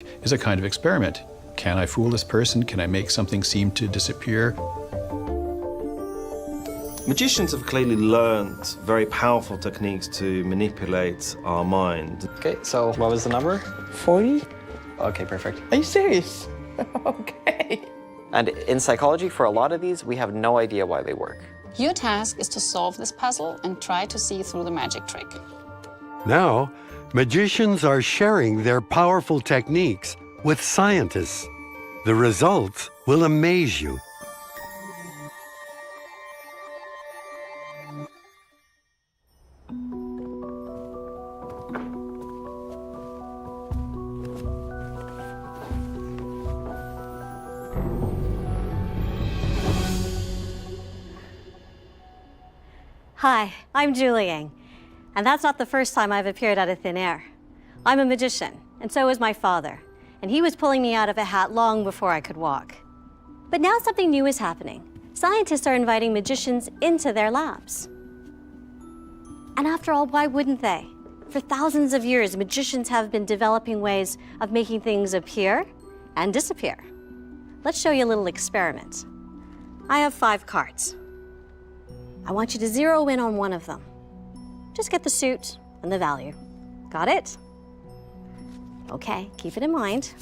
is a kind of experiment. Can I fool this person? Can I make something seem to disappear? Magicians have clearly learned very powerful techniques to manipulate our mind. Okay, so what was the number? 40? Okay, perfect. Are you serious? Okay. And in psychology, for a lot of these, we have no idea why they work. Your task is to solve this puzzle and try to see through the magic trick. Now, magicians are sharing their powerful techniques with scientists. The results will amaze you. Hi, I'm Julie Yang, and that's not the first time I've appeared out of thin air. I'm a magician, and so is my father, and he was pulling me out of a hat long before I could walk. But now something new is happening. Scientists are inviting magicians into their labs. And after all, why wouldn't they? For thousands of years, magicians have been developing ways of making things appear and disappear. Let's show you a little experiment. I have 5 cards. I want you to zero in on one of them. Just get the suit and the value. Got it? Okay, keep it in mind.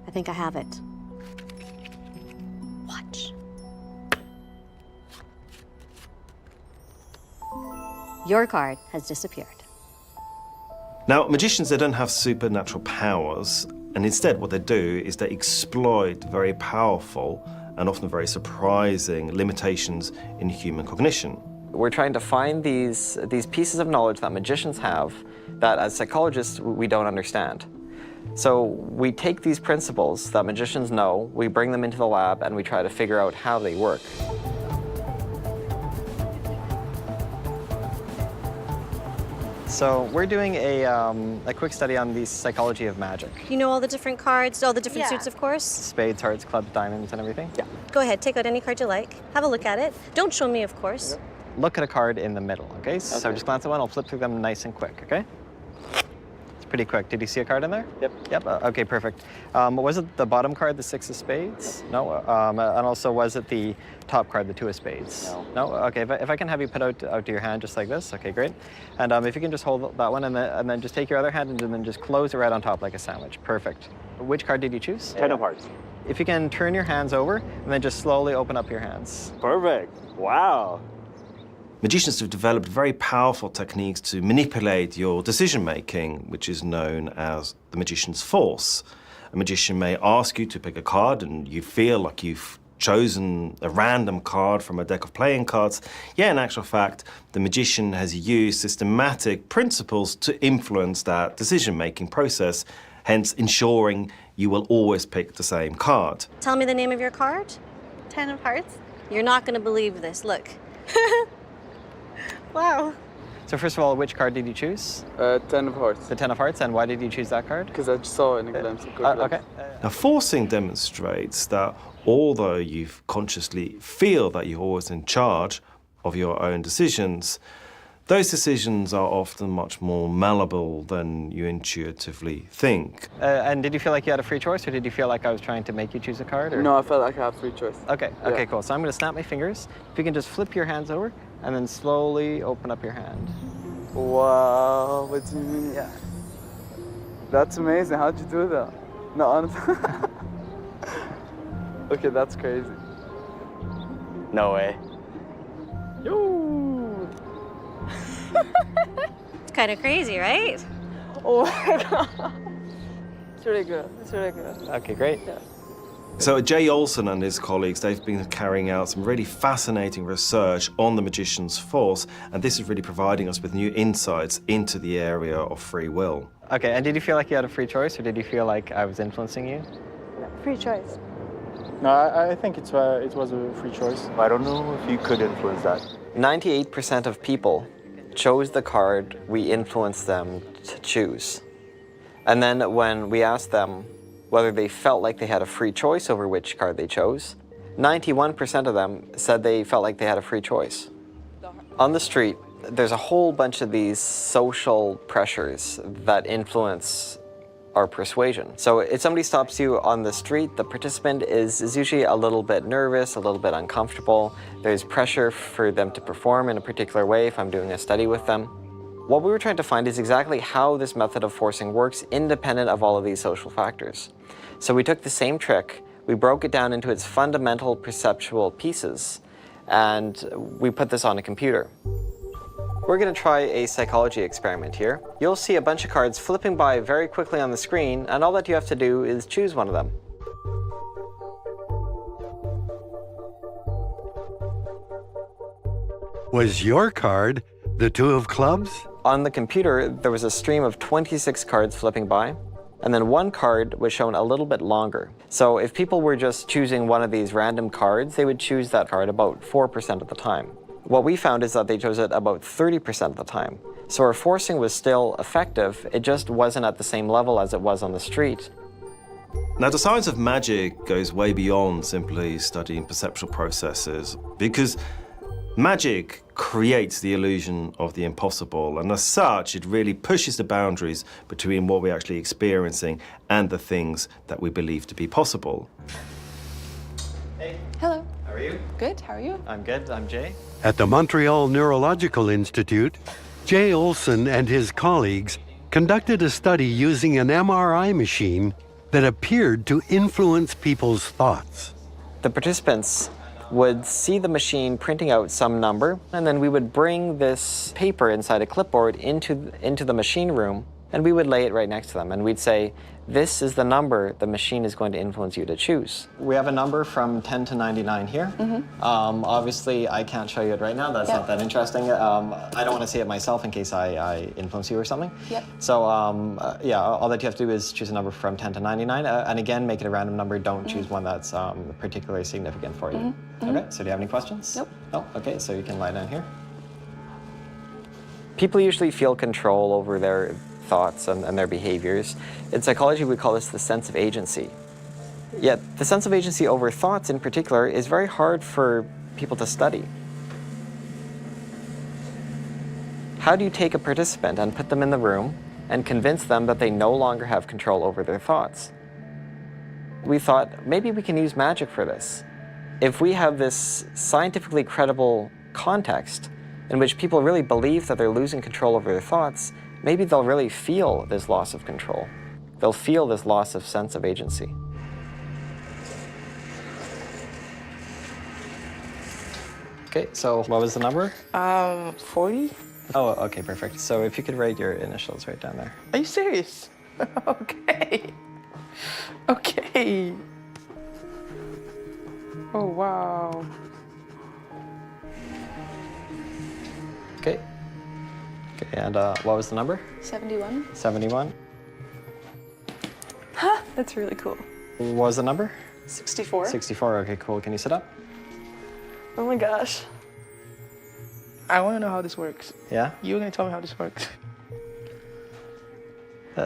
I think I have it. Watch. Your card has disappeared. Now, magicians, they don't have supernatural powers, and instead what they do is they exploit very powerful and often very surprising limitations in human cognition. We're trying to find these pieces of knowledge that magicians have that as psychologists we don't understand. So we take these principles that magicians know, we bring them into the lab, and we try to figure out how they work. So we're doing a quick study on the psychology of magic. You know all the different cards, all the different suits, of course? Spades, hearts, clubs, diamonds, and everything? Yeah. Go ahead, take out any card you like. Have a look at it. Don't show me, of course. Look at a card in the middle, okay? So just glance at one, I'll flip through them nice and quick, okay? It's pretty quick. Did you see a card in there? Yep. Yep, okay, perfect. Was it the bottom card, the 6 of spades? No. And also, was it the top card, the 2 of spades? No. No? Okay, if I can have you put out to your hand just like this, okay, great. And if you can just hold that one and then just take your other hand and then just close it right on top like a sandwich. Perfect. Which card did you choose? 10 of hearts. If you can turn your hands over and then just slowly open up your hands. Perfect. Wow. Magicians have developed very powerful techniques to manipulate your decision-making, which is known as the magician's force. A magician may ask you to pick a card and you feel like you've chosen a random card from a deck of playing cards. Yeah, in actual fact, the magician has used systematic principles to influence that decision-making process, hence ensuring you will always pick the same card. Tell me the name of your card. 10 of hearts. You're not going to believe this. Look. Wow. So first of all, which card did you choose? 10 of hearts. The 10 of hearts, and why did you choose that card? Because I just saw it in a glimpse. Okay. Now, forcing demonstrates that although you consciously feel that you're always in charge of your own decisions, those decisions are often much more malleable than you intuitively think. And did you feel like you had a free choice, or did you feel like I was trying to make you choose a card? Or? No, I felt like I had free choice. Okay, okay, cool. So I'm going to snap my fingers. If you can just flip your hands over and then slowly open up your hand. Wow, what do you mean? Yeah. That's amazing. How'd you do that? No, honestly. Okay, that's crazy. No way. Yo! It's kind of crazy, right? Oh my God. It's really good. It's really good. Okay, great. Yeah. So Jay Olson and his colleagues, they've been carrying out some really fascinating research on the magician's force, and this is really providing us with new insights into the area of free will. Okay, and did you feel like you had a free choice, or did you feel like I was influencing you? Free choice. No, I think it was a free choice. I don't know if you could influence that. 98% of people chose the card we influenced them to choose. And then when we asked them whether they felt like they had a free choice over which card they chose, 91% of them said they felt like they had a free choice. On the street, There's a whole bunch of these social pressures that influence our persuasion. So if somebody stops you on the street, the participant is usually a little bit nervous, a little bit uncomfortable. There's pressure for them to perform in a particular way if I'm doing a study with them. What we were trying to find is exactly how this method of forcing works independent of all of these social factors. So we took the same trick, we broke it down into its fundamental perceptual pieces, and we put this on a computer. We're going to try a psychology experiment here. You'll see a bunch of cards flipping by very quickly on the screen, and all that you have to do is choose one of them. Was your card the 2 of clubs? On the computer, there was a stream of 26 cards flipping by, and then one card was shown a little bit longer. So if people were just choosing one of these random cards, they would choose that card about 4% of the time. What we found is that they chose it about 30% of the time. So our forcing was still effective, it just wasn't at the same level as it was on the street. Now, the science of magic goes way beyond simply studying perceptual processes, because magic creates the illusion of the impossible, and as such, it really pushes the boundaries between what we're actually experiencing and the things that we believe to be possible. Hey. Hello. How are you? Good, how are you? I'm good, I'm Jay. At the Montreal Neurological Institute, Jay Olson and his colleagues conducted a study using an MRI machine that appeared to influence people's thoughts. The participants would see the machine printing out some number, and then we would bring this paper inside a clipboard into the machine room, and we would lay it right next to them, and we'd say, this is the number the machine is going to influence you to choose. We have a number from 10 to 99 here. Obviously, I can't show you it right now. That's not that interesting. I don't want to see it myself in case I influence you or something. Yep. So, yeah, all that you have to do is choose a number from 10 to 99. And again, make it a random number. Don't choose one that's particularly significant for you. Okay, so do you have any questions? Nope. No? Okay, so you can lie down here. People usually feel control over their thoughts and their behaviors. In psychology, we call this the sense of agency. Yet, the sense of agency over thoughts in particular is very hard for people to study. How do you take a participant and put them in the room and convince them that they no longer have control over their thoughts? We thought, maybe we can use magic for this. If we have this scientifically credible context in which people really believe that they're losing control over their thoughts, maybe they'll really feel this loss of control. They'll feel this loss of sense of agency. Okay, so what was the number? 40? Oh, okay, perfect. So if you could write your initials right down there. Are you serious? Okay. Okay. Oh, wow. Okay. Okay, and what was the number? 71. 71. Huh, that's really cool. What was the number? 64. 64, okay, cool. Can you sit up? Oh my gosh. I want to know how this works. Yeah? You're going to tell me how this works.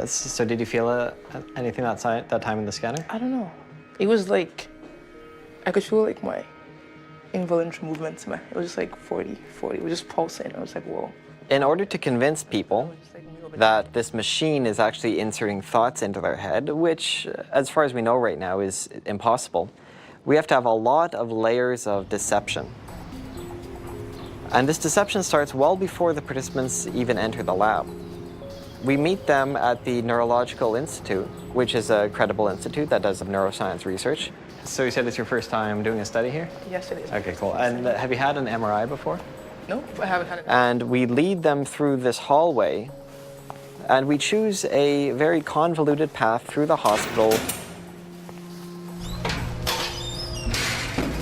So did you feel anything that time in the scanner? I don't know. It was like, I could feel like my involuntary movements. It was just like 40. It was just pulsing. I was like, whoa. In order to convince people that this machine is actually inserting thoughts into their head, which, as far as we know right now, is impossible, we have to have a lot of layers of deception. And this deception starts well before the participants even enter the lab. We meet them at the Neurological Institute, which is a credible institute that does neuroscience research. So you said it's your first time doing a study here? Yes, it is. Okay, cool. And have you had an MRI before? Nope, I haven't had it. And we lead them through this hallway, and we choose a very convoluted path through the hospital.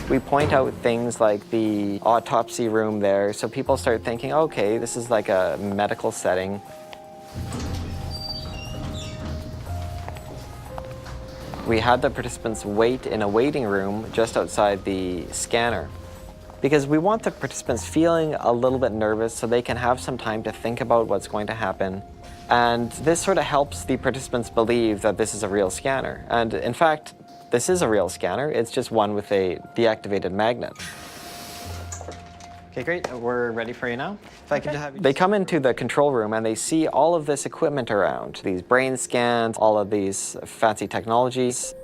We point out things like the autopsy room there, so people start thinking, okay, this is like a medical setting. We had the participants wait in a waiting room just outside the scanner, because we want the participants feeling a little bit nervous so they can have some time to think about what's going to happen. And this sort of helps the participants believe that this is a real scanner. And in fact, this is a real scanner. It's just one with a deactivated magnet. Okay, great. We're ready for you now. If I could have you... They come into the control room and they see all of this equipment around, these brain scans, all of these fancy technologies.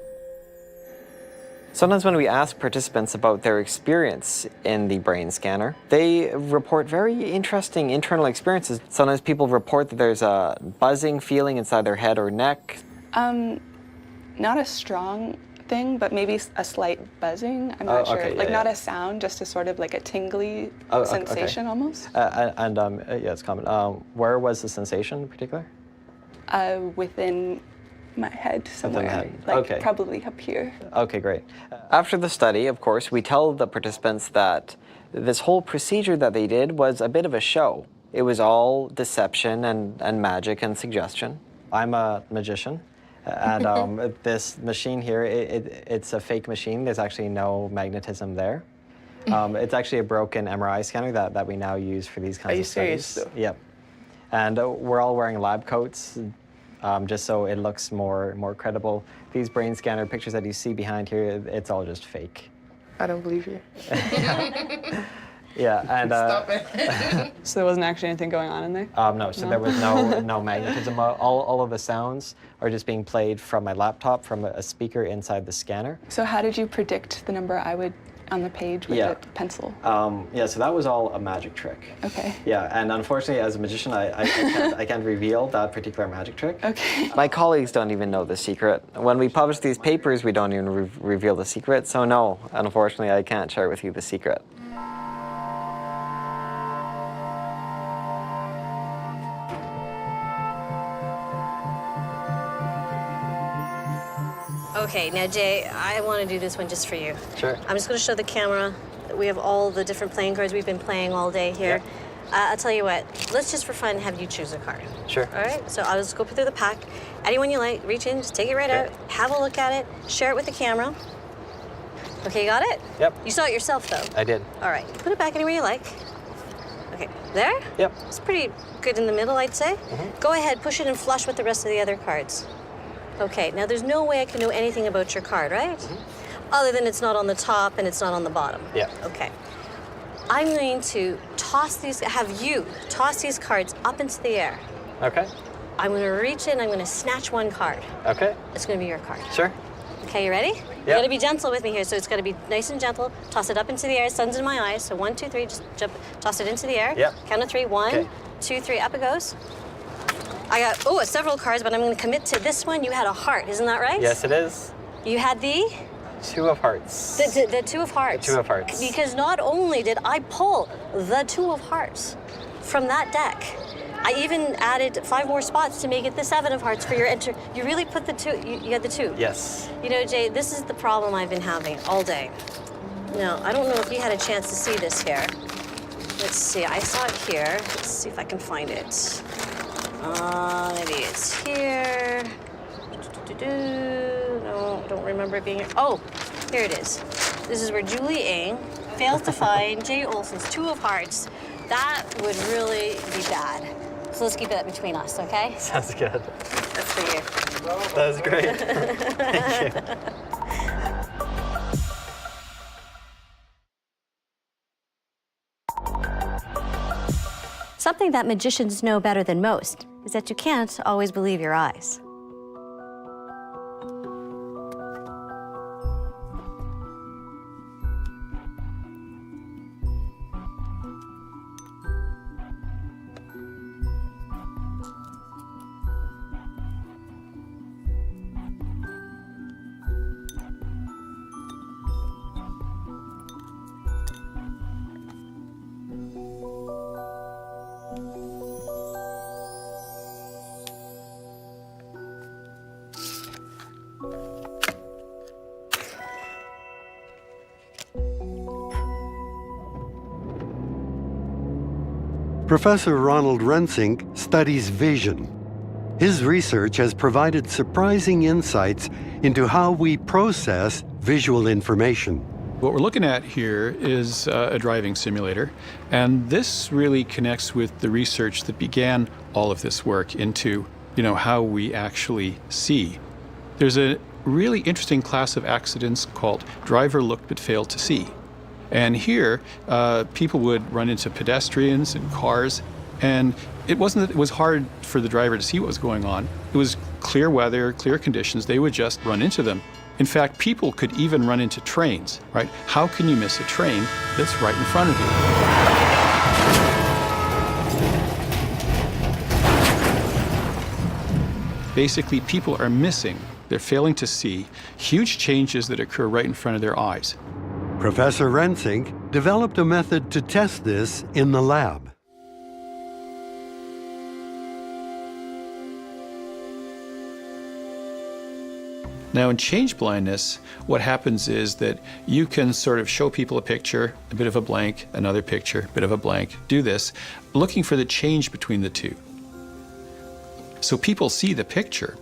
Sometimes when we ask participants about their experience in the brain scanner, they report very interesting internal experiences. Sometimes people report that there's a buzzing feeling inside their head or neck. Not a strong thing, but maybe a slight buzzing. I'm not sure. Okay, like yeah, not yeah. a sound, just a sort of like a tingly sensation almost. Yeah, it's common. Where was the sensation in particular? Within my head somewhere. Within the head. Like Okay. probably up here. Okay, great. After the study, of course, we tell the participants that this whole procedure that they did was a bit of a show. It was all deception and magic and suggestion. I'm a magician. And this machine here, it's a fake machine. There's actually no magnetism there. It's actually a broken MRI scanner that we now use for these kinds of studies. Are you serious, though? Yep. And we're all wearing lab coats, just so it looks more credible. These brain scanner pictures that you see behind here, it's all just fake. I don't believe you. Yeah, and Stop it. So there wasn't actually anything going on in there? no, so there was no magnetism. All of the sounds are just being played from my laptop, from a speaker inside the scanner. So how did you predict the number I would on the page with the pencil? Yeah, so that was all a magic trick. Okay. Yeah, and unfortunately, as a magician, I can't reveal that particular magic trick. Okay. My colleagues don't even know the secret. When we publish these papers, we don't even reveal the secret. So no, unfortunately, I can't share with you the secret. Okay, now Jay, I want to do this one just for you. Sure. I'm just going to show the camera that we have all the different playing cards we've been playing all day here. I'll tell you what, let's just for fun have you choose a card. Sure. All right, so I'll just go through the pack. Anyone you like, reach in, just take it right out, have a look at it, share it with the camera. Okay, you got it? Yep. You saw it yourself, though. I did. All right, put it back anywhere you like. Okay, there? Yep. It's pretty good in the middle, I'd say. Go ahead, push it and flush with the rest of the other cards. Okay, now there's no way I can know anything about your card, right? Other than it's not on the top and it's not on the bottom. Yeah. Okay. I'm going to have you toss these cards up into the air. Okay. I'm going to reach in, I'm going to snatch one card. Okay. It's going to be your card. Sure. Okay, you ready? You got to be gentle with me here, so it's got to be nice and gentle. Toss it up into the air, sun's in my eyes. So 1, 2, 3, just jump, toss it into the air. Yep. Count of 3, 1, 2, 3, up it goes. I got, several cards, but I'm going to commit to this one. You had a heart, isn't that right? Yes, it is. You had the? 2 of hearts. The 2 of hearts. The 2 of hearts. Because not only did I pull the 2 of hearts from that deck, I even added 5 more spots to make it the 7 of hearts for your enter. You really put the 2, you had the 2. Yes. You know, Jay, this is the problem I've been having all day. Now, I don't know if you had a chance to see this here. Let's see, I saw it here. Let's see if I can find it. Maybe it's here. No, don't remember it being here. Oh, here it is. This is where Julie Ng fails to find Jay Olson's 2 of hearts. That would really be bad. So let's keep that between us, okay? Sounds good. That's for you. That was great. Thank you. Something that magicians know better than most is that you can't always believe your eyes. Professor Ronald Rensink studies vision. His research has provided surprising insights into how we process visual information. What we're looking at here is a driving simulator, and this really connects with the research that began all of this work into, how we actually see. There's a really interesting class of accidents called driver looked but failed to see. And here, people would run into pedestrians and cars, and it wasn't that it was hard for the driver to see what was going on. It was clear weather, clear conditions. They would just run into them. In fact, people could even run into trains, right? How can you miss a train that's right in front of you? Basically, people are missing, they're failing to see huge changes that occur right in front of their eyes. Professor Rensink developed a method to test this in the lab. Now, in change blindness, what happens is that you can sort of show people a picture, a bit of a blank, another picture, a bit of a blank, do this, looking for the change between the two. So people see the picture,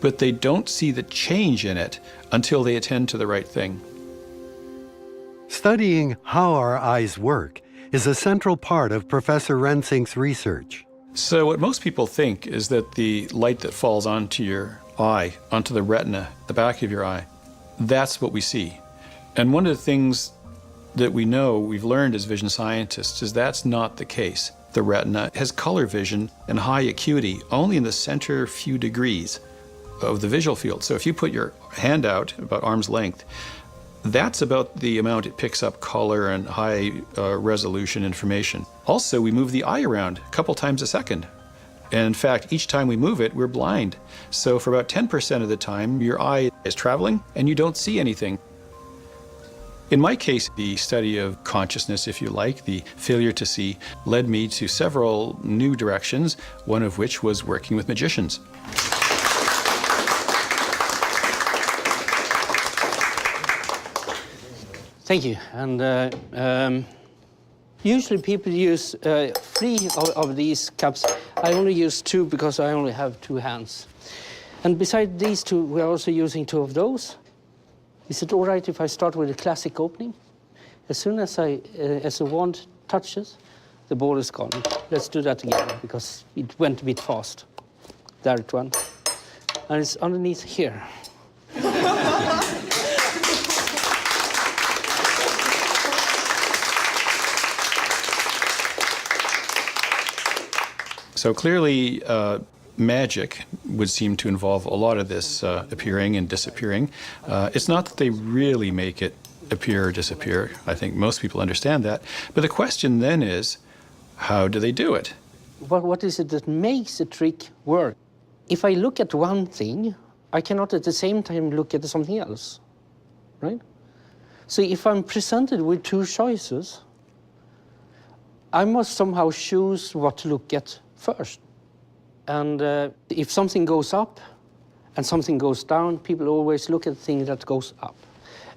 but they don't see the change in it until they attend to the right thing. Studying how our eyes work is a central part of Professor Rensink's research. So what most people think is that the light that falls onto your eye, onto the retina, the back of your eye, that's what we see. And one of the things that we know, we've learned as vision scientists, is that's not the case. The retina has color vision and high acuity only in the center few degrees of the visual field. So if you put your hand out about arm's length, that's about the amount it picks up color and high resolution information. Also, we move the eye around a couple times a second. And in fact, each time we move it, we're blind. So for about 10% of the time, your eye is traveling and you don't see anything. In my case, the study of consciousness, if you like, the failure to see, led me to several new directions, one of which was working with magicians. Thank you. And usually people use 3 of these cups. I only use 2 because I only have 2 hands. And besides these 2, we're also using 2 of those. Is it all right if I start with a classic opening? As soon as the wand touches, the ball is gone. Let's do that again because it went a bit fast. There it went. And it's underneath here. So clearly, magic would seem to involve a lot of this appearing and disappearing. It's not that they really make it appear or disappear. I think most people understand that. But the question then is, how do they do it? What is it that makes a trick work? If I look at one thing, I cannot at the same time look at something else, right? So if I'm presented with 2 choices, I must somehow choose what to look at first. And if something goes up and something goes down, people always look at the thing that goes up.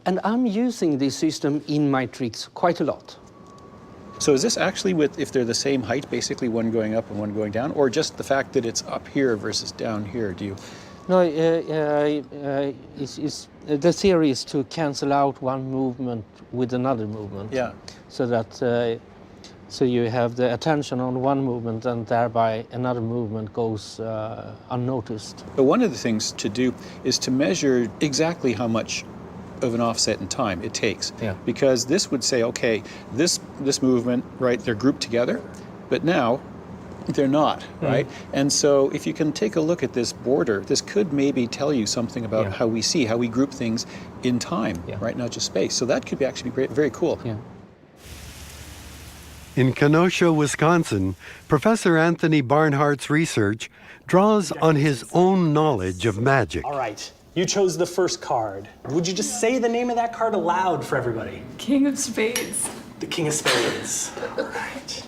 And I'm using this system in my tricks quite a lot. So is this actually with, if they're the same height, basically one going up and one going down, or just the fact that it's up here versus down here? Do you? No, the theory is to cancel out one movement with another movement. Yeah. So that so you have the attention on one movement and thereby another movement goes unnoticed. But one of the things to do is to measure exactly how much of an offset in time it takes. Yeah. Because this would say, okay, this movement, right, they're grouped together, but now they're not, right? And so if you can take a look at this border, this could maybe tell you something about how we see, how we group things in time, right, not just space. So that could be actually very cool. Yeah. In Kenosha, Wisconsin, Professor Anthony Barnhart's research draws on his own knowledge of magic. All right, you chose the first card. Would you just say the name of that card aloud for everybody? King of Spades. The King of Spades. All right.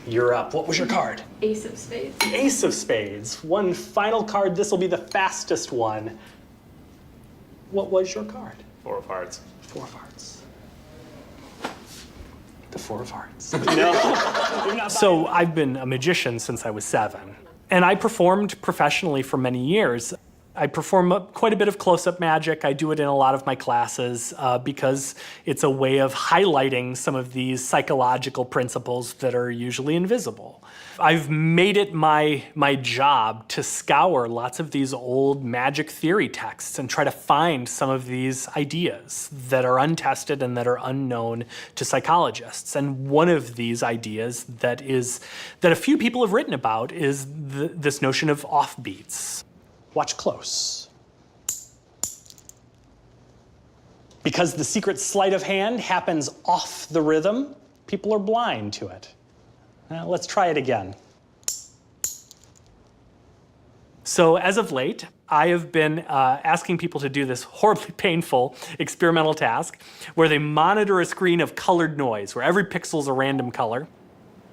You're up. What was your card? Ace of Spades. Ace of Spades. One final card. This will be the fastest one. What was your card? 4 of Hearts. 4 of Hearts. The 4 of Hearts. No. So I've been a magician since I was 7. And I performed professionally for many years. I perform quite a bit of close-up magic. I do it in a lot of my classes because it's a way of highlighting some of these psychological principles that are usually invisible. I've made it my job to scour lots of these old magic theory texts and try to find some of these ideas that are untested and that are unknown to psychologists. And one of these ideas that a few people have written about is this notion of offbeats. Watch close. Because the secret sleight of hand happens off the rhythm, people are blind to it. Now, let's try it again. So as of late, I have been asking people to do this horribly painful experimental task where they monitor a screen of colored noise, where every pixel is a random color,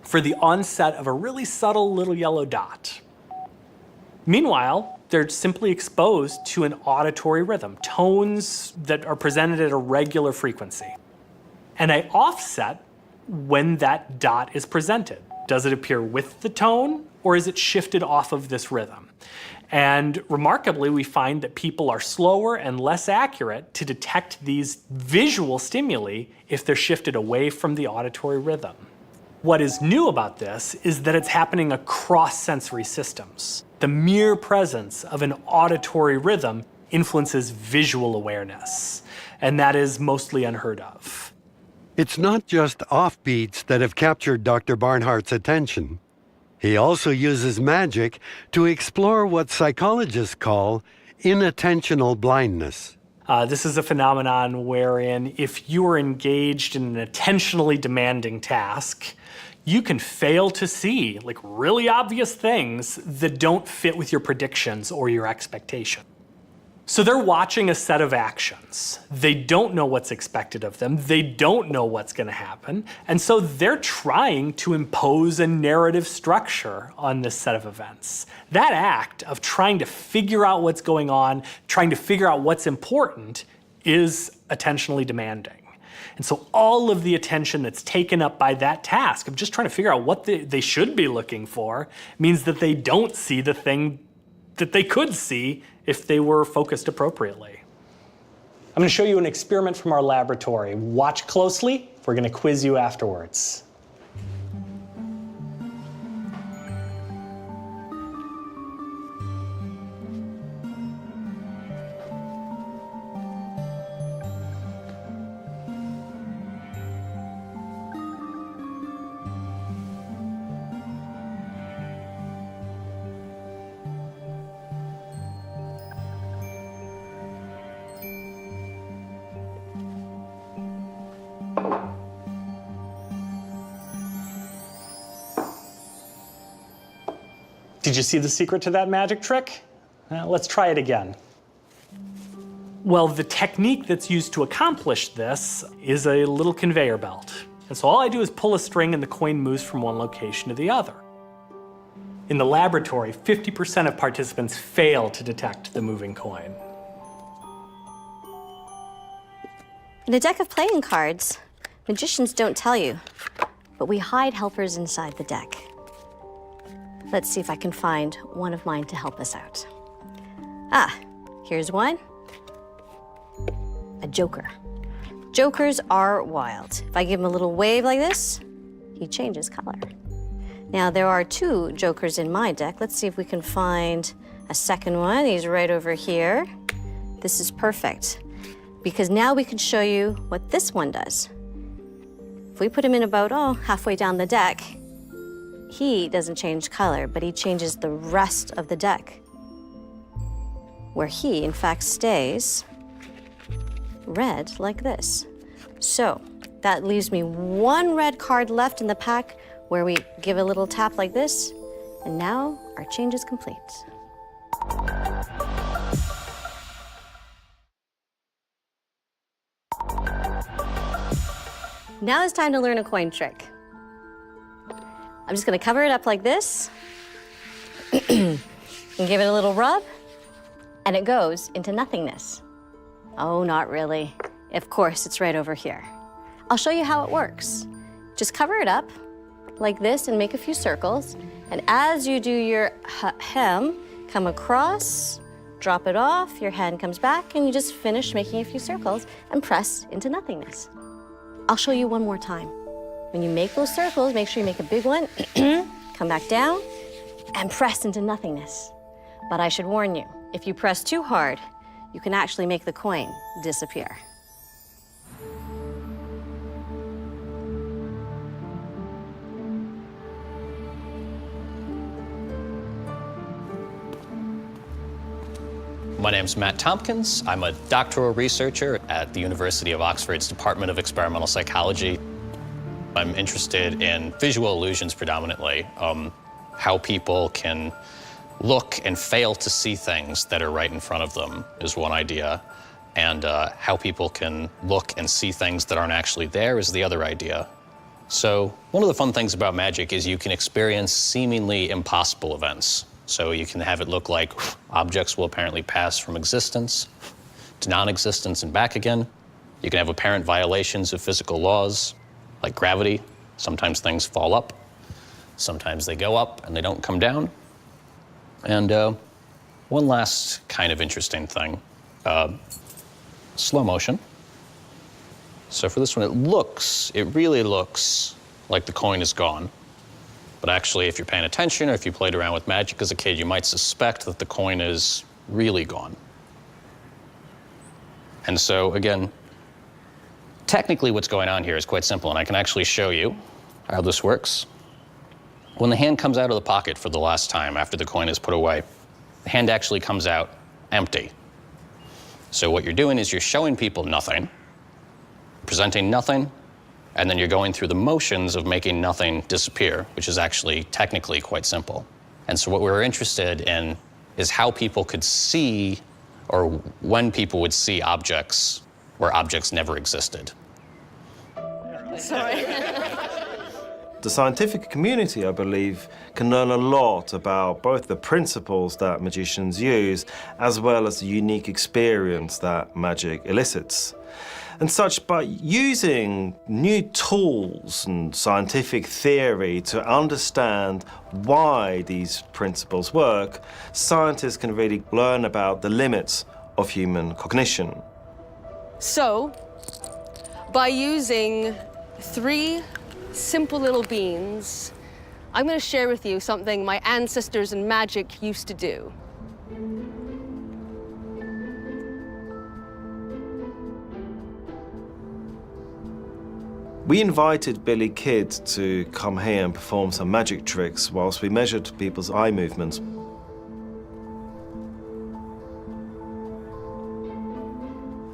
for the onset of a really subtle little yellow dot. Meanwhile, they're simply exposed to an auditory rhythm, tones that are presented at a regular frequency. And I offset when that dot is presented. Does it appear with the tone, or is it shifted off of this rhythm? And remarkably, we find that people are slower and less accurate to detect these visual stimuli if they're shifted away from the auditory rhythm. What is new about this is that it's happening across sensory systems. The mere presence of an auditory rhythm influences visual awareness, and that is mostly unheard of. It's not just offbeats that have captured Dr. Barnhart's attention. He also uses magic to explore what psychologists call inattentional blindness. This is a phenomenon wherein if you are engaged in an attentionally demanding task, you can fail to see like really obvious things that don't fit with your predictions or your expectation. So they're watching a set of actions. They don't know what's expected of them. They don't know what's going to happen. And so they're trying to impose a narrative structure on this set of events. That act of trying to figure out what's going on, trying to figure out what's important, is attentionally demanding. And so all of the attention that's taken up by that task of just trying to figure out what they should be looking for means that they don't see the thing that they could see if they were focused appropriately. I'm going to show you an experiment from our laboratory. Watch closely. We're going to quiz you afterwards. Did you see the secret to that magic trick? Let's try it again. Well, the technique that's used to accomplish this is a little conveyor belt. And so all I do is pull a string and the coin moves from one location to the other. In the laboratory, 50% of participants fail to detect the moving coin. In a deck of playing cards, magicians don't tell you, but we hide helpers inside the deck. Let's see if I can find one of mine to help us out. Ah, here's one. A joker. Jokers are wild. If I give him a little wave like this, he changes color. Now, there are two jokers in my deck. Let's see if we can find a second one. He's right over here. This is perfect, because now we can show you what this one does. If we put him in about, halfway down the deck, he doesn't change color, but he changes the rest of the deck, where he, in fact, stays red like this. So that leaves me one red card left in the pack, where we give a little tap like this, and now our change is complete. Now it's time to learn a coin trick. I'm just gonna cover it up like this and give it a little rub, and it goes into nothingness. Oh, not really. Of course, it's right over here. I'll show you how it works. Just cover it up like this and make a few circles, and as you do your hem, come across Drop it off, your hand comes back, and you just finish making a few circles and press into nothingness. I'll show you one more time. When you make those circles, make sure you make a big one, come back down, and press into nothingness. But I should warn you, if you press too hard, you can actually make the coin disappear. My name's Matt Tompkins. I'm a doctoral researcher at the University of Oxford's Department of Experimental Psychology. I'm interested in visual illusions predominantly, how people can look and fail to see things that are right in front of them is one idea, and how people can look and see things that aren't actually there is the other idea. So one of the fun things about magic is you can experience seemingly impossible events. So you can have it look like objects will apparently pass from existence to non-existence and back again. You can have apparent violations of physical laws, like gravity. Sometimes things fall up, sometimes they go up and they don't come down. And one last kind of interesting thing, slow motion. So for this one, it really looks like the coin is gone. But actually, if you're paying attention or if you played around with magic as a kid, you might suspect that the coin is really gone. And so, again, technically what's going on here is quite simple, and I can actually show you how this works. When the hand comes out of the pocket for the last time after the coin is put away, the hand actually comes out empty. So what you're doing is you're showing people nothing, presenting nothing, and then you're going through the motions of making nothing disappear, which is actually technically quite simple. And so what we were interested in is how people could see, or when people would see objects where objects never existed. Sorry. The scientific community, I believe, can learn a lot about both the principles that magicians use, as well as the unique experience that magic elicits. And such, by using new tools and scientific theory to understand why these principles work, scientists can really learn about the limits of human cognition. So, by using 3 simple little beans, I'm going to share with you something my ancestors in magic used to do. We invited Billy Kidd to come here and perform some magic tricks whilst we measured people's eye movements.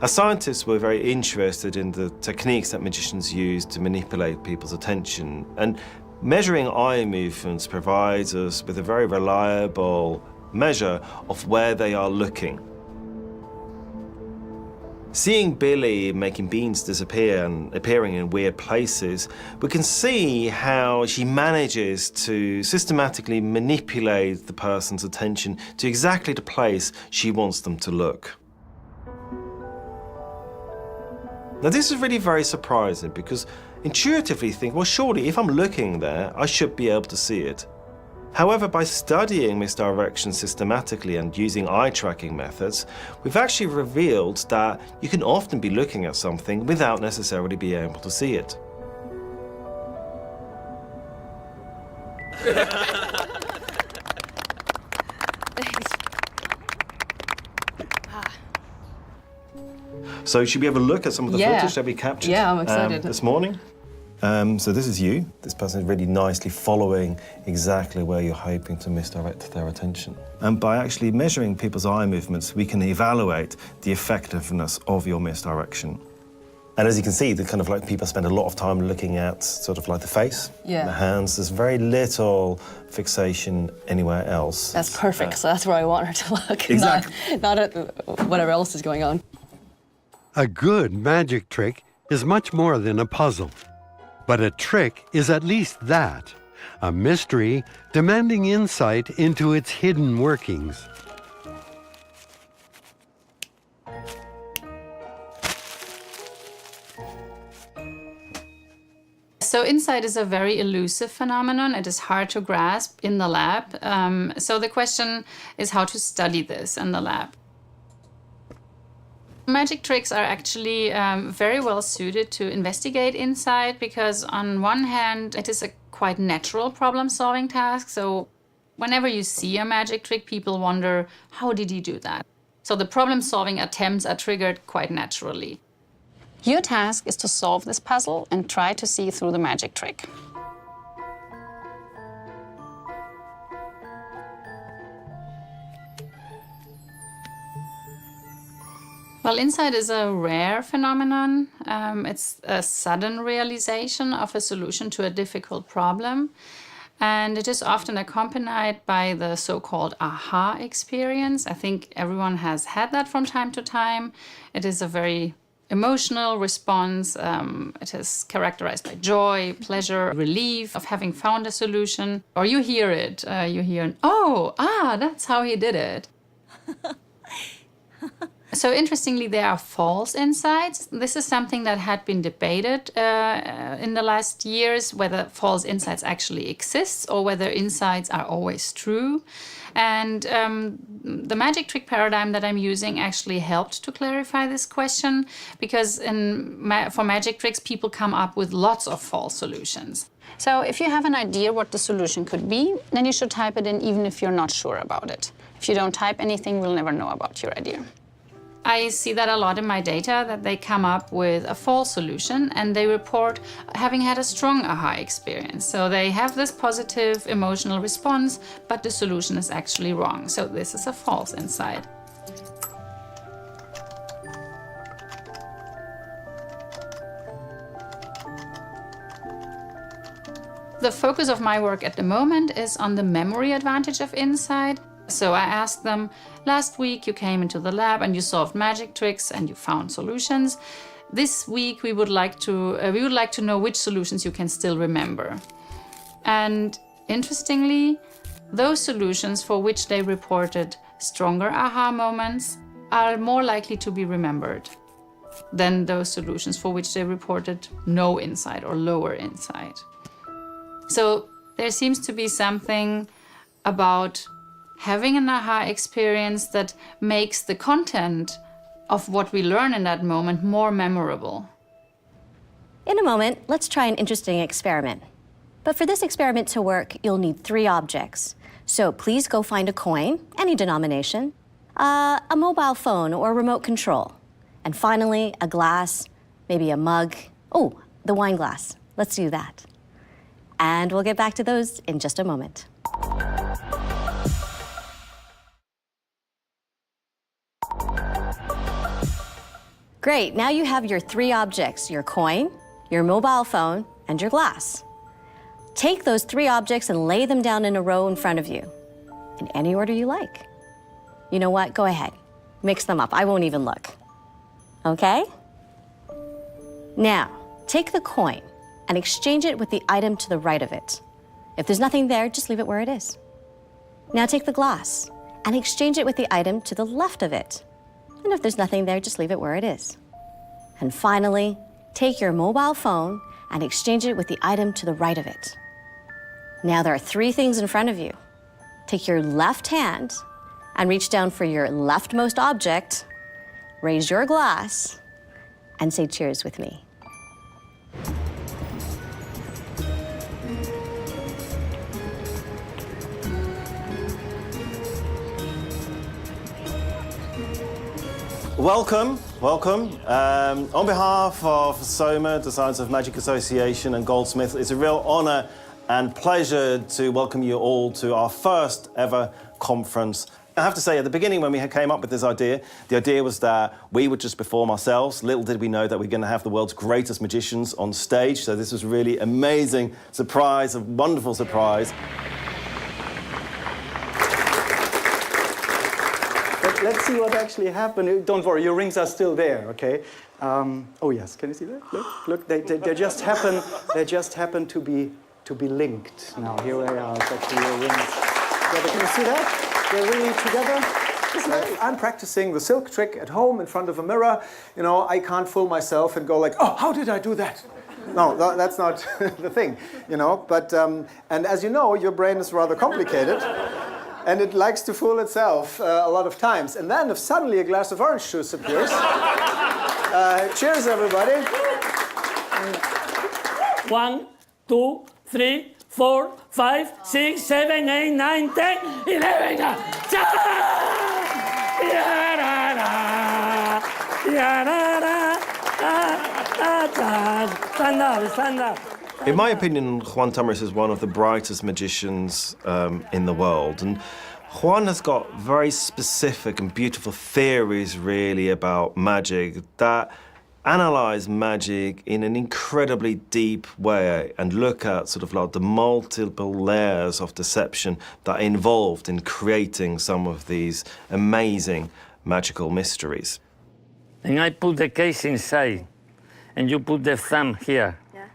As scientists, we're very interested in the techniques that magicians use to manipulate people's attention, and measuring eye movements provides us with a very reliable measure of where they are looking. Seeing Billy making beans disappear and appearing in weird places, we can see how she manages to systematically manipulate the person's attention to exactly the place she wants them to look. Now, this is really very surprising because intuitively you think, well, surely if I'm looking there, I should be able to see it. However, by studying misdirection systematically and using eye tracking methods, we've actually revealed that you can often be looking at something without necessarily being able to see it. So should we have a look at some of the footage that we captured I'm excited. This morning? So this is you. This person is really nicely following exactly where you're hoping to misdirect their attention. And by actually measuring people's eye movements, we can evaluate the effectiveness of your misdirection. And as you can see, the kind of like people spend a lot of time looking at sort of like the face, the hands. There's very little fixation anywhere else. That's perfect. So that's where I want her to look. Exactly. Not at whatever else is going on. A good magic trick is much more than a puzzle. But a trick is at least that, a mystery demanding insight into its hidden workings. So insight is a very elusive phenomenon. It is hard to grasp in the lab. So the question is how to study this in the lab. Magic tricks are actually very well suited to investigate insight because on one hand, it is a quite natural problem-solving task. So whenever you see a magic trick, people wonder, how did he do that? So the problem-solving attempts are triggered quite naturally. Your task is to solve this puzzle and try to see through the magic trick. Well, insight is a rare phenomenon. It's a sudden realization of a solution to a difficult problem. And it is often accompanied by the so-called aha experience. I think everyone has had that from time to time. It is a very emotional response. It is characterized by joy, pleasure, relief of having found a solution. Or you hear it, you hear, that's how he did it. So interestingly, there are false insights. This is something that had been debated in the last years, whether false insights actually exist or whether insights are always true. And the magic trick paradigm that I'm using actually helped to clarify this question because for magic tricks, people come up with lots of false solutions. So if you have an idea what the solution could be, then you should type it in even if you're not sure about it. If you don't type anything, we'll never know about your idea. I see that a lot in my data, that they come up with a false solution and they report having had a strong aha experience. So they have this positive emotional response, but the solution is actually wrong. So this is a false insight. The focus of my work at the moment is on the memory advantage of insight. So I asked them, last week you came into the lab and you solved magic tricks and you found solutions. This week we would like to know which solutions you can still remember. And interestingly, those solutions for which they reported stronger aha moments are more likely to be remembered than those solutions for which they reported no insight or lower insight. So there seems to be something about having an aha experience that makes the content of what we learn in that moment more memorable. In a moment, let's try an interesting experiment. But for this experiment to work, you'll need 3 objects. So please go find a coin, any denomination, a mobile phone or remote control, and finally, a glass, maybe a mug. Oh, the wine glass. Let's do that. And we'll get back to those in just a moment. Great, now you have your 3 objects, your coin, your mobile phone, and your glass. Take those 3 objects and lay them down in a row in front of you, in any order you like. You know what, go ahead, mix them up, I won't even look. Okay? Now, take the coin and exchange it with the item to the right of it. If there's nothing there, just leave it where it is. Now take the glass and exchange it with the item to the left of it. And if there's nothing there, just leave it where it is. And finally, take your mobile phone and exchange it with the item to the right of it. Now there are 3 things in front of you. Take your left hand and reach down for your leftmost object, raise your glass, and say cheers with me. Welcome, welcome. On behalf of SOMA, the Science of Magic Association, and Goldsmith, it's a real honour and pleasure to welcome you all to our first ever conference. I have to say, at the beginning when we came up with this idea, the idea was that we would just perform ourselves. Little did we know that we're going to have the world's greatest magicians on stage, so this was really amazing surprise, a wonderful surprise. Let's see what actually happened. Don't worry, your rings are still there, okay? Oh yes, can you see that? Look, they just happen. They just happen to be linked. Now here they are. It's actually your rings. Together. Can you see that? They're really together. I'm practicing the silk trick at home in front of a mirror. You know, I can't fool myself and go like, oh, how did I do that? No, that's not the thing, you know. But and as you know, your brain is rather complicated, and it likes to fool itself a lot of times. And then, if suddenly a glass of orange juice appears, cheers, everybody. 1, 2, 3, 4, 5, 6, 7, 8, 9, 10, 11. Stand up, stand up. In my opinion, Juan Tamariz is one of the brightest magicians in the world. And Juan has got very specific and beautiful theories, really, about magic that analyze magic in an incredibly deep way and look at sort of like the multiple layers of deception that are involved in creating some of these amazing magical mysteries. And I put the case inside, and you put the thumb here. Yeah.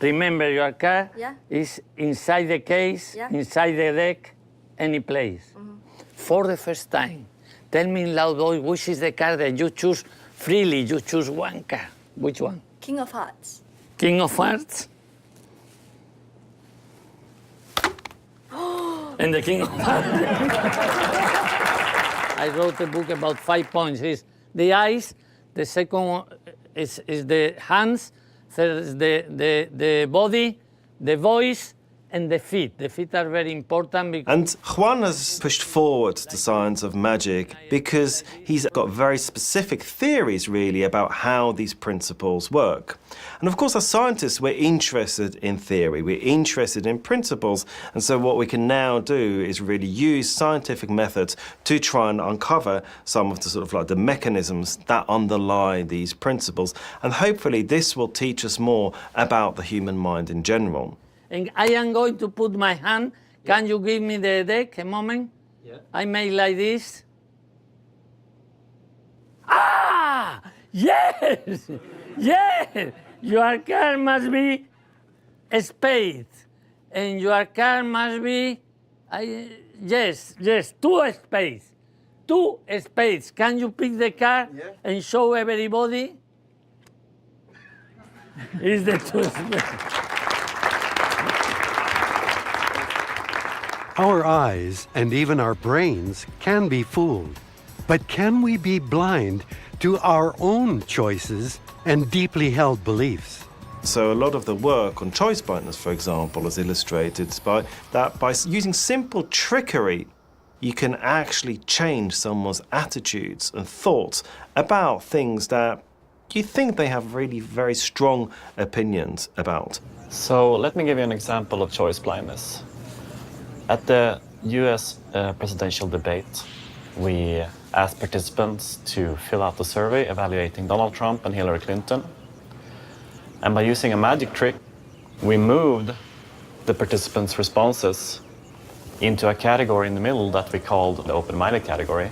Remember, your card is inside the case, inside the deck, any place. For the first time, tell me in loud voice which is the card that you choose freely. You choose one card. Which one? King of Hearts. King of Hearts? And the King of Hearts. I wrote a book about 5 points. It's the eyes, the second one is the hands, third is the body, the voice, and the feet. The feet are very important because... And Juan has pushed forward the science of magic because he's got very specific theories, really, about how these principles work. And of course, as scientists, we're interested in theory, we're interested in principles, and so what we can now do is really use scientific methods to try and uncover some of the sort of like the mechanisms that underlie these principles. And hopefully this will teach us more about the human mind in general. And I am going to put my hand. Can you give me the deck a moment? Yeah. I make like this. Ah! Yes! Yes! Your card must be a spade. And your card must be, yes, 2 spades. 2 spades. Can you pick the card and show everybody? It's the 2 spades. Our eyes and even our brains can be fooled. But can we be blind to our own choices and deeply held beliefs? So a lot of the work on choice blindness, for example, is illustrated by that by using simple trickery, you can actually change someone's attitudes and thoughts about things that you think they have really very strong opinions about. So let me give you an example of choice blindness. At the US presidential debate, we asked participants to fill out a survey evaluating Donald Trump and Hillary Clinton. And by using a magic trick, we moved the participants' responses into a category in the middle that we called the open-minded category.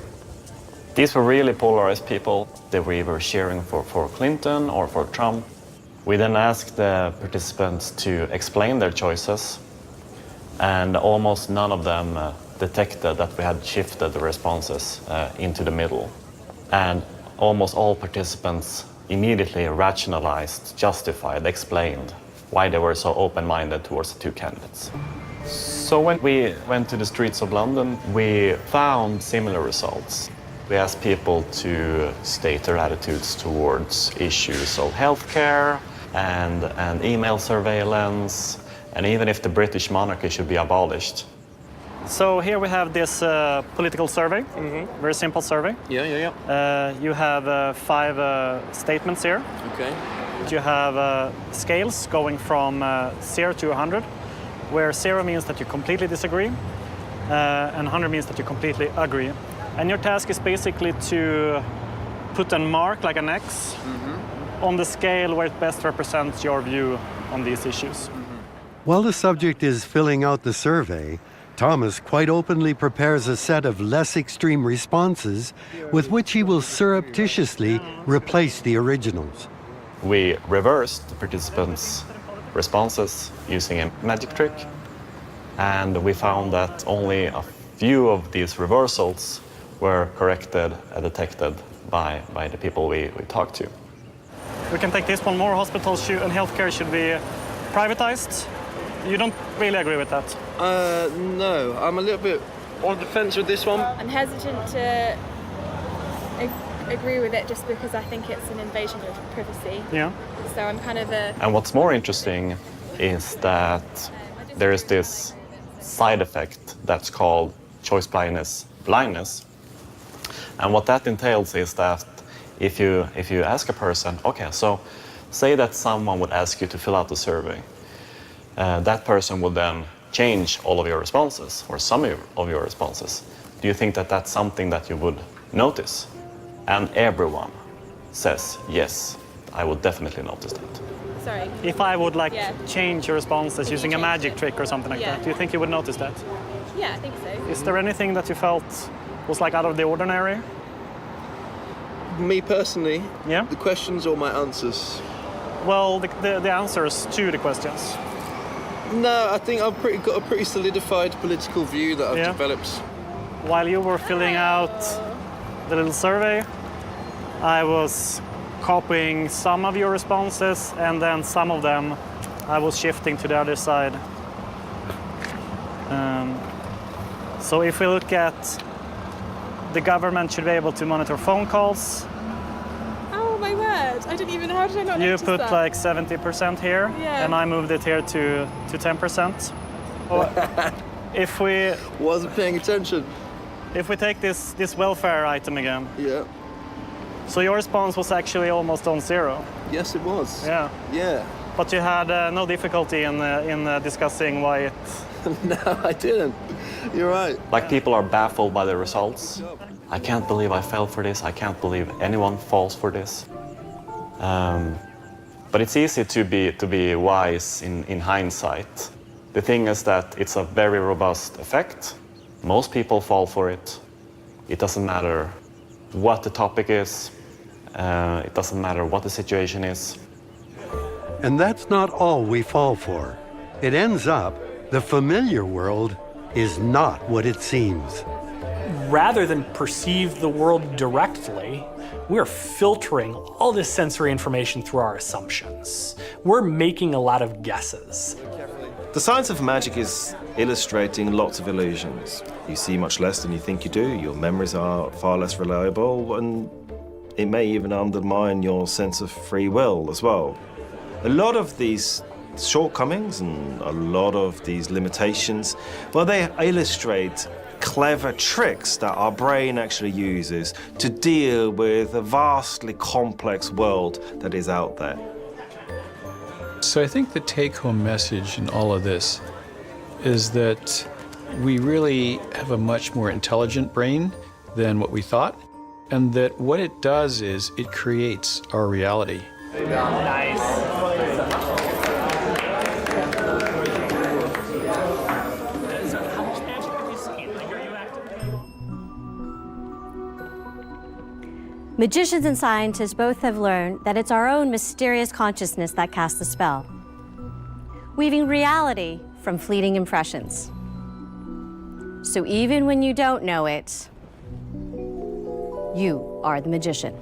These were really polarized people that we were cheering for Clinton or for Trump. We then asked the participants to explain their choices, and almost none of them detected that we had shifted the responses into the middle. And almost all participants immediately rationalized, justified, explained why they were so open-minded towards the 2 candidates. So when we went to the streets of London, we found similar results. We asked people to state their attitudes towards issues of healthcare and email surveillance, and even if the British monarchy should be abolished. So here we have this political survey, very simple survey. You have 5 statements here. Okay. You have scales going from 0 to 100, where 0 means that you completely disagree, and 100 means that you completely agree. And your task is basically to put a mark, like an X, on the scale where it best represents your view on these issues. While the subject is filling out the survey, Thomas quite openly prepares a set of less extreme responses with which he will surreptitiously replace the originals. We reversed the participants' responses using a magic trick, and we found that only a few of these reversals were corrected and detected by the people we talked to. We can take this one. More hospitals and healthcare should be privatized. You don't really agree with that? No, I'm a little bit on the fence with this one. I'm hesitant to agree with it just because I think it's an invasion of privacy. Yeah. So I'm kind of a... And what's more interesting is that there is this side effect that's called choice blindness. And what that entails is that if you ask a person, okay, so say that someone would ask you to fill out a survey, that person will then change all of your responses or some of your responses. Do you think that that's something that you would notice? And everyone says, yes, I would definitely notice that. Sorry. If I would change your responses using a magic trick or something like that, do you think you would notice that? Yeah, I think so. Is there anything that you felt was like out of the ordinary? Me personally, yeah. The questions or my answers? Well, the answers to the questions. No, I think I've got a pretty solidified political view that I've developed. While you were filling out the little survey, I was copying some of your responses, and then some of them I was shifting to the other side. So if we look at the government should be able to monitor phone calls. Oh my word! I didn't even. How did I not notice that? You put like 70% here, and I moved it here to 10%. If we wasn't paying attention. If we take this welfare item again. Yeah. So your response was actually almost on zero. Yes, it was. Yeah. Yeah. But you had no difficulty in discussing why it. No, I didn't. You're right. Like people are baffled by the results. I can't believe I fell for this. I can't believe anyone falls for this. But it's easy to be wise in hindsight. The thing is that it's a very robust effect. Most people fall for it. It doesn't matter what the topic is. It doesn't matter what the situation is. And that's not all we fall for. It ends up the familiar world is not what it seems. Rather than perceive the world directly, we're filtering all this sensory information through our assumptions. We're making a lot of guesses. The science of magic is illustrating lots of illusions. You see much less than you think you do, your memories are far less reliable, and it may even undermine your sense of free will as well. A lot of these shortcomings and a lot of these limitations, well, they illustrate clever tricks that our brain actually uses to deal with a vastly complex world that is out there. So I think the take-home message in all of this is that we really have a much more intelligent brain than what we thought, and that what it does is it creates our reality. Nice. Magicians and scientists both have learned that it's our own mysterious consciousness that casts the spell, weaving reality from fleeting impressions. So even when you don't know it, you are the magician.